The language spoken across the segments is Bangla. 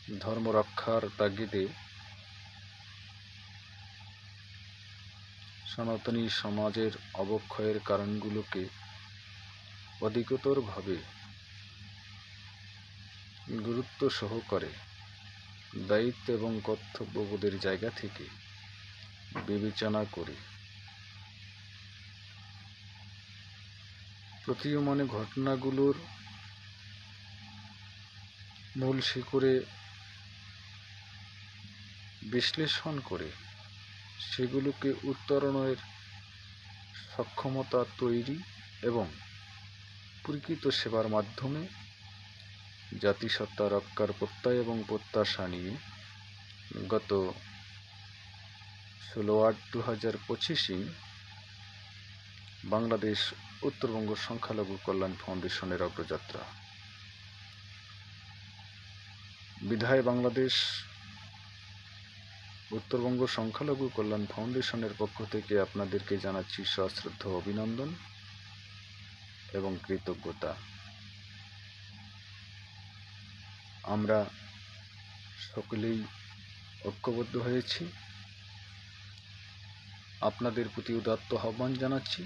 ধর্ম রক্ষার তাগিদে সনাতনী সমাজের অবক্ষয়ের কারণগুলোকে অধিকতরভাবে গুরুত্ব সহকারে দায়িত্ব এবং কর্তব্যবোধের জায়গা থেকে বিবেচনা করে প্রতীয়মান ঘটনাগুলোর মূল শিকড়ে বিশ্লেষণ করে সেগুলোকে উত্তরণের সক্ষমতা তৈরি এবং প্রকৃত সেবার মাধ্যমে জাতিসত্তা রক্ষার প্রত্যয় এবং প্রত্যাশা নিয়ে গত 16/8/2025 বাংলাদেশ উত্তরবঙ্গ সংখ্যালঘু কল্যাণ ফাউন্ডেশনের অগ্রযাত্রা। বিধায় বাংলাদেশ উত্তরবঙ্গ সংখ্যালঘু কল্যাণ ফাউন্ডেশনের পক্ষ থেকে আপনাদেরকে জানাচ্ছি সশ্রদ্ধ অভিনন্দন এবং কৃতজ্ঞতা। আমরা সকলেই ঐক্যবদ্ধ হয়েছি। আপনাদের প্রতি উদাত্ত আহ্বান জানাচ্ছি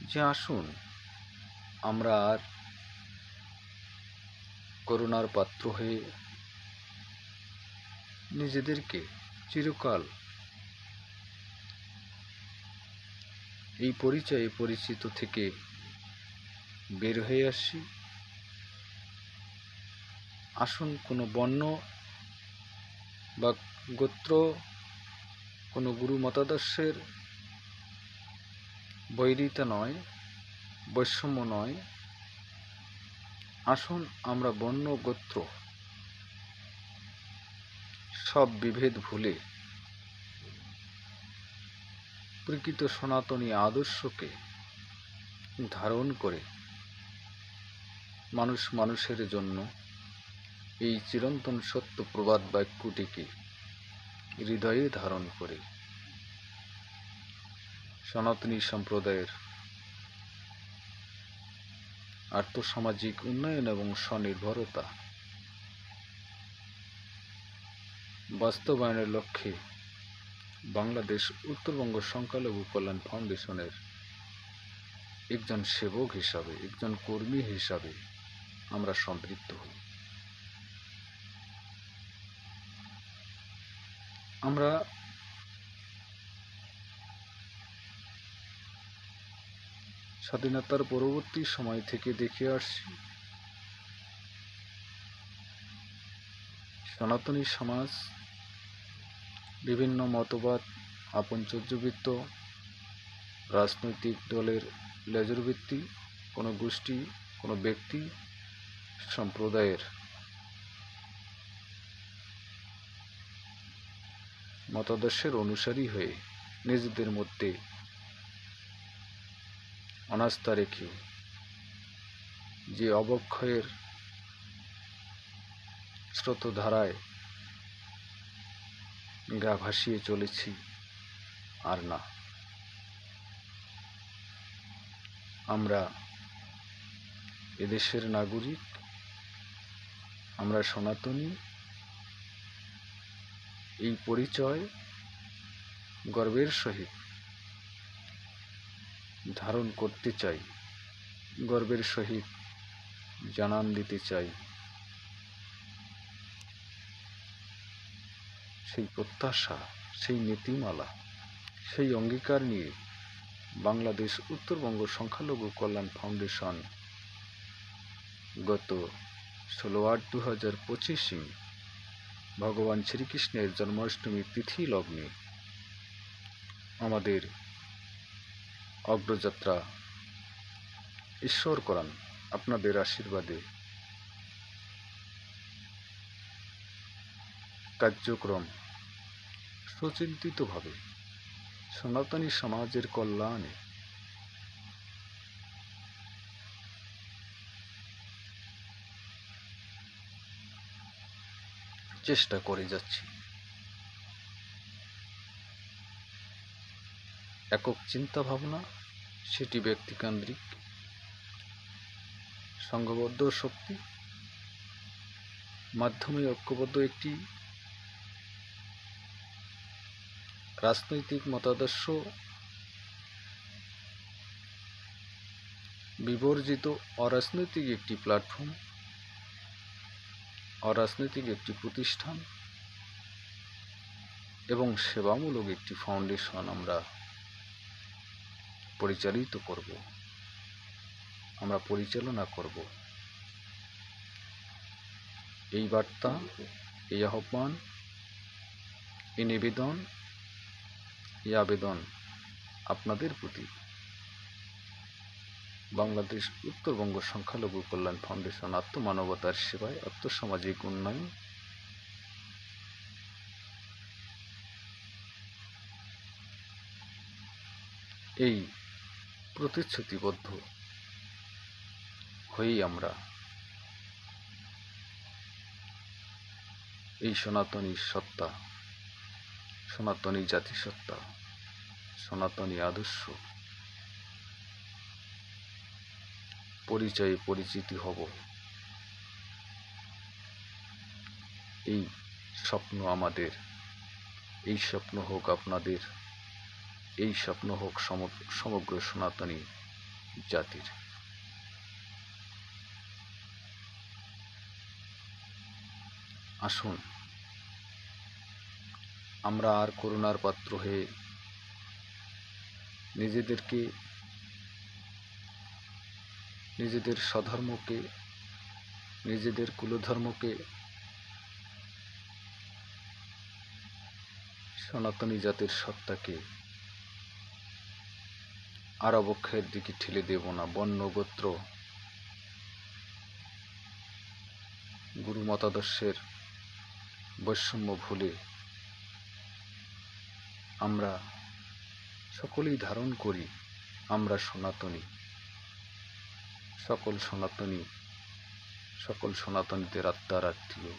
যে আসুন আমরা আর করুণার পাত্র হয়ে নিজেদেরকে চিরকাল এই পরিচয়ে পরিচিত থেকে বের হয়ে আসি। আসুন কোনো বর্ণ বা গোত্র, কোনো গুরু মতাদর্শের বৈরিতা নয়, বৈষম্য নয়। আসুন আমরা বর্ণ গোত্র সব বিভেদ ভুলে প্রকৃত সনাতনী আদর্শকে ধারণ করে মানুষ মানুষের জন্য এই চিরন্তন সত্য প্রবাদ বাক্যটিকে হৃদয়ে ধারণ করে সনাতনী সম্প্রদায়ের আর্থসামাজিক উন্নয়ন এবং স্বনির্ভরতা বাস্তবায়নের লক্ষ্যে বাংলাদেশ উত্তরবঙ্গ সংখ্যালঘু কল্যাণ ফাউন্ডেশনের একজন সেবক হিসাবে, একজন কর্মী হিসাবে আমরা সম্পৃক্ত হই। আমরা স্বাধীনতার পরবর্তী সময় থেকে দেখে আসছি সনাতনী সমাজ বিভিন্ন মতবাদ, আপনচর্যবৃত্ত, রাজনৈতিক দলের লেজুরবৃত্তি, কোনো গোষ্ঠী, কোনো ব্যক্তি, সম্প্রদায়ের মতাদর্শের অনুসারী হয়ে নিজেদের মধ্যে অনাস্থা রেখে যে অবক্ষয়ের স্রোতধারায় গা ভাসিয়ে চলেছি আর না। আমরা এদেশের নাগরিক, আমরা সনাতনী, এই পরিচয় গর্বের সহিত ধারণ করতে চাই, গর্বের সহিত জানান দিতে চাই। সেই প্রত্যাশা, সেই নীতিমালা, সেই অঙ্গীকার নিয়ে বাংলাদেশ উত্তরবঙ্গ সংখ্যালঘু কল্যাণ ফাউন্ডেশন গত 16/8/2025 ভগবান শ্রীকৃষ্ণের জন্মাষ্টমী তিথি লগ্নে আমাদের অগ্রযাত্রা ঈশ্বর করান আপনাদের আশীর্বাদে কার্যক্রম সুচিন্তিতভাবে সনাতনী সমাজের কল্যাণে চেষ্টা করে যাচ্ছি। একক চিন্তা ভাবনা সেটি ব্যক্তিকেন্দ্রিক, সংঘবদ্ধ শক্তি মাধ্যমে ঐক্যবদ্ধ একটি রাজনৈতিক মতাদর্শ বিবর্জিত অরাজনৈতিক একটি প্ল্যাটফর্ম, অরাজনৈতিক একটি প্রতিষ্ঠান এবং সেবামূলক একটি ফাউন্ডেশন আমরা পরিচালিত করব, আমরা পরিচালনা করব। এই বার্তা, এই আহ্বান, এই নিবেদন, এই আবেদন আপনাদের প্রতি বাংলাদেশ উত্তরবঙ্গ সংখ্যালঘু কল্যাণ ফাউন্ডেশন আত্মমানবতার সেবায় আর্থসামাজিক উন্নয়ন এই প্রতিশ্রুতিবদ্ধ হয়েই আমরা এই সনাতনী সত্তা, সনাতনী জাতিসত্তা, সনাতনী আদর্শ পরিচয়ে পরিচিতি হব। এই স্বপ্ন আমাদের, এই স্বপ্ন হোক আপনাদের, এই স্বপ্ন হোক সমগ্র সনাতনী জাতির। আসুন আমরা আর করুণার পাত্র হয়ে নিজেদেরকে, নিজেদের স্বধর্মকে, নিজেদের কুলধর্মকে, সনাতনী জাতির সত্তাকে আর অবক্ষয়ের দিকে ঠেলে দেব না। বর্ণ, গোত্র, গুরু মতাদর্শের বৈষম্য ভুলে আমরা সকলেই ধারণ করি আমরা সনাতনী। সকল সনাতনী, সকল সনাতনীদের আত্মার আত্মীয়।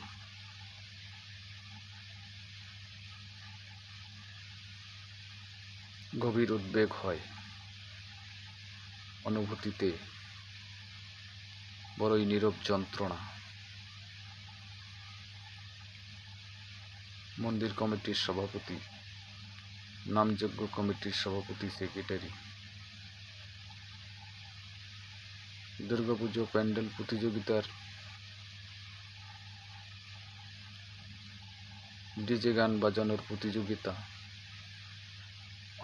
গভীর উদ্বেগ হয়, অনুভূতিতে বড়ই নীরব যন্ত্রণা। মন্দির কমিটির সভাপতি, নামযজ্ঞ কমিটির সভাপতি, সেক্রেটারি, দুর্গাপুজো প্যান্ডেল প্রতিযোগিতার ডিজে গান বাজানোর প্রতিযোগিতা,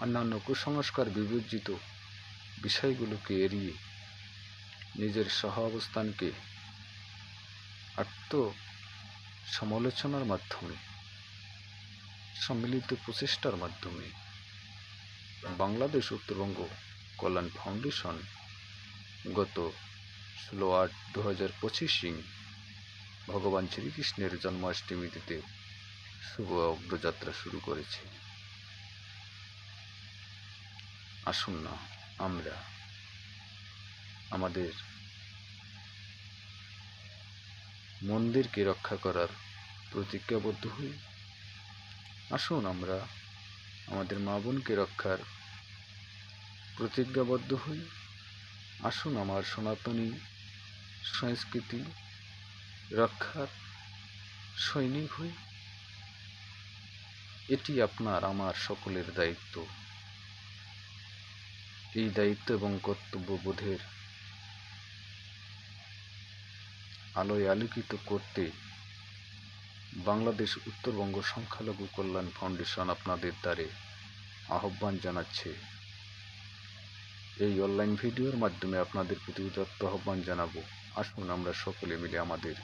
অন্যান্য কুসংস্কার বিবর্জিত বিষয়গুলোকে এড়িয়ে নিজের সহ অবস্থানকে আত্মসমালোচনার মাধ্যমে, সম্মিলিত প্রচেষ্টার মাধ্যমে বাংলাদেশ উত্তরবঙ্গ কল্যাণ ফাউন্ডেশন গত 16/8/2025 ভগবান শ্রীকৃষ্ণের জন্মাষ্টমী তিথিতে শুভ অগ্রযাত্রা শুরু করেছে। আসুন না আমরা আমাদের মন্দিরকে রক্ষা করার প্রতিজ্ঞাবদ্ধ হই। আসুন আমরা আমাদের মা বোনকে রক্ষার প্রতিজ্ঞাবদ্ধ হই। আসুন আমার সনাতনী সংস্কৃতি রক্ষার সৈনিক হই। এটি আপনার আমার সকলের দায়িত্ব। এই দায়িত্ব এবং কর্তব্যবোধের আলোয় আলোকিত করতে বাংলাদেশ উত্তরবঙ্গ সংখ্যালঘু কল্যাণ ফাউন্ডেশন আপনাদের দ্বারে আহ্বান জানাচ্ছে। এই অনলাইন ভিডিওর মাধ্যমে আপনাদের প্রতি উদাত্ত আহ্বান জানাবো। আসুন আমরা সকলে মিলে আমাদের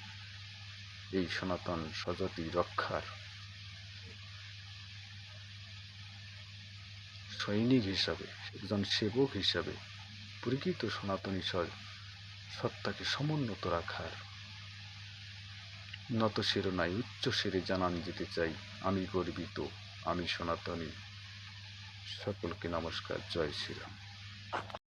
এই সনাতন স্বজাতি রক্ষার সৈনিক হিসাবে, একজন সেবক হিসাবে প্রকৃত সনাতনী সত্তাকে সমুন্নত রাখার নত শিরো নাই উচ্চ শিরে জানান দিতে চাই, আমি গর্বিত, আমি সনাতনী। সকলকে নমস্কার। জয় শ্রীরাম।